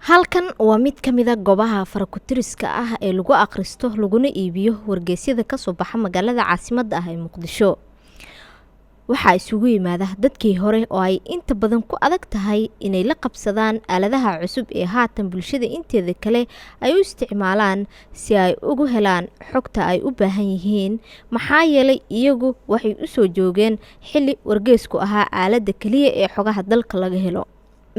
halkan waa mid ka mid ah goobaha farakutiriska ah ee lagu akhristo laguna iibiyo wargeysyada ka soo baxa magaalada caasimadda ah ee Muqdisho. waxaa isugu yimaada dadkii hore oo ay inta badan ku adag tahay inay la qabsadaan aaladaha cusub ee haatan bulshada inteeda kale ay u isticmaalaan si ay ugu helaan xogta ay u baahan yihiin, maxaa yeelay iyagu waxay u soo joogeen xilli wargeysku ahaa aaladda kaliya ee xogaha dalka laga helo.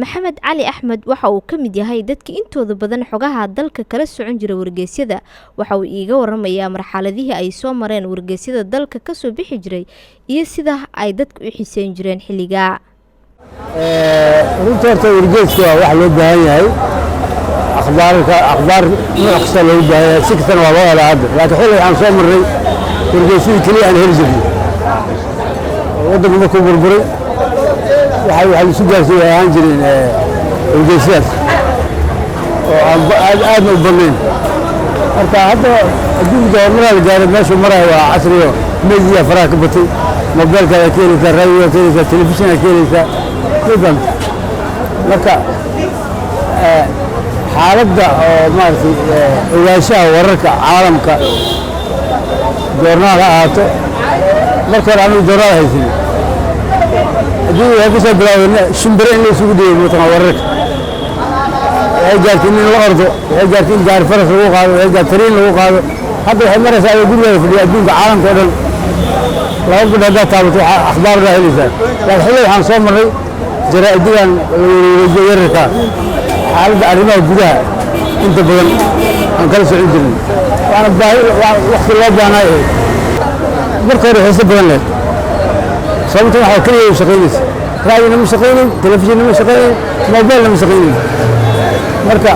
maxamed cali axmed waxa uu ka mid yahay dadkii intooda badan xogaha dalka kala socon jiray wargeysyada. waxa uu iiga waramayaa marxaladihii ay soo mareen wargeysyada dalka ka soo bixi jiray iyo sida ay dadku u xiiseyn jireen xilligaa. runtii horta wargeysku waa wax loo baahan yahay, akhbaar nooc kasta loogu baahan yahay, si kastana waa loo helaa hadda. laakiin xilli waxaan soo marnay wargeysyadii keliya aan heli jirnay waddanku markuu burburay waxay isu gaarsiin ahaan jireen wargeysyadaas oo aadna u badnayn. marka hadda adduunka horumaraa la gaaray, meeshuu marayo waa casriyo, media faraha ka batay, mobilkaada ka helaysaa, raadiyoda ka helaysaa, telefishinaa ka helaysaa, midban. marka xaaladda oo maaragtay ogaanshaha wararka caalamka joornaal ha ahaato, marka hore anigu joornaal haysan haddii waxay kusoo bilaaween shimbire in la isugu dhiibo mataqan wararka. waxay gaartay in la ordo, waxay gaartay in gaari faras lagu qaado, waxay gaartay tariin lagu qaado. hadda waxay maraysaa ayay gurigeeda fadhiya adduunka caalamka oo dhan laba gudho haddaad taabato akhbaar baa helaysaa. laakiin xilli waxaan soo marray jaraa'idadan wareejiyo yararka xaaladda arrimaha gudaha inta badan aan kala socon jirin, waana baahi waqti loo baahnaayo. marka hore xiise badan leh sababta waxaa kaliya u shaqaynaysa, raadina ma shaqaynin, telefishinna ma shaqaynin, mobilna ma shaqaynin. marka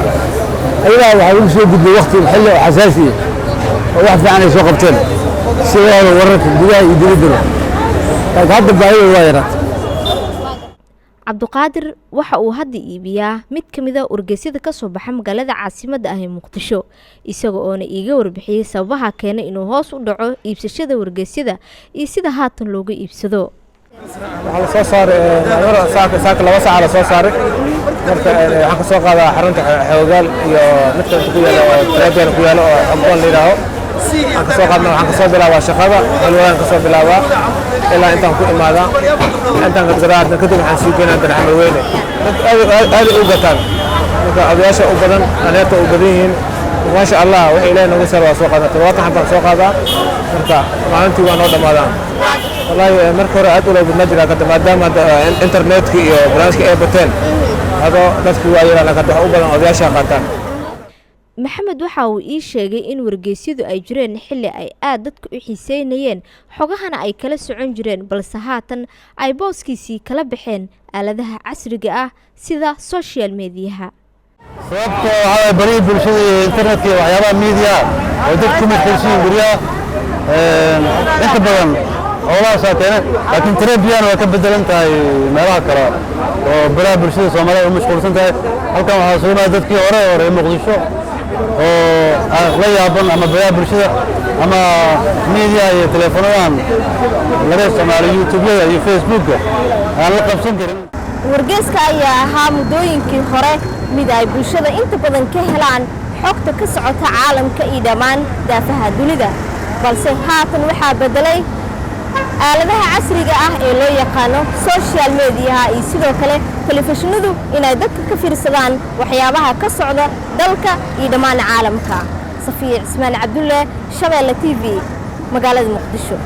ayadaa waxaa lagu soo gudbay waqti xilli oo xasaasi ah oo wax fiican ay soo qabteen sidooda wararka gudaha iyo dibaddaba. laakiin hadda baahida waa yaraatay. cabduqaadir waxa uu hadda iibiyaa mid ka mid ah wargeysyada ka soo baxa magaalada caasimadda ah ee Muqdisho, isaga oona iiga warbixiyay sababaha keenay inuu hoos u dhaco iibsashada wargeysyada iyo sida haatan looga iibsado. waxaa la soo saaray saaka 2 saac la soo saaray. marka waxaan ka soo qaadaa xarunta xoogaal iyo midka ku yaalo Trabian ku yaalo oo Abboon la yiraahdo. waxaan ka soo qaadnaa, waxaan ka soo bilaabaa shaqada xilwaan ka soo bilaabaa ilaa intaan ku imaada. intaan ka garaadna kadib waxaan sii geynaa Darxamar Weyne. aad u gataan marka odayaasha u badan, anaata u badan yihiin. maasha Allah waxa Ilaahay nagu soo soo qaadaa 7 xabaan soo qaadaa. marka maalintii waa noo dhamaadaan. والله marka hore aad u loo badnaa jiraa kadib maadaama internetka iyo barnaamijka ay bateen adoo dadku waa yaraan ka wax u badan odayaasha qaataan. maxamed waxa uu ii sheegay in wargeysyadu ay jireen xilli ay aad dadku u xiiseynayeen xogahana ay kala socon jireen, balse haatan ay booskiisii kala baxeen aaladaha casriga ah sida social media-ha. sababta waxaa bari bulshada iyo internetka iyo waxyaabaha media oo dadku mashquulsan guryaha inta badan howlaha saakeena. laakiin Trabian waa ka bedelan tahay meelaha kale oo baraha bulshada Soomaaliya u mashquulsan tahay. halkan waxaa soo maray dadkii hore Muqdisho oo la yaaban ama baraha bulshada ama media iyo telefonadan laga isticmaalo YouTube iyo Facebook aan la qabsan karin. wargeyska ayaa ahaa muddooyinkii hore mid ay bulshada inta badan ka helaan xogta ka socota caalamka iyo dhammaan daafaha dunida, balse haatan waxaa bedelay aaladaha casriga ah ee loo yaqaano social media iyo sidoo kale telefishinadu inay dadka ka fiirsadaan waxyaabaha ka socda dalka iyo dhammaan caalamka. Safiya Ismaan Cabdulle, Shabeelle TV, magaalada Muqdisho.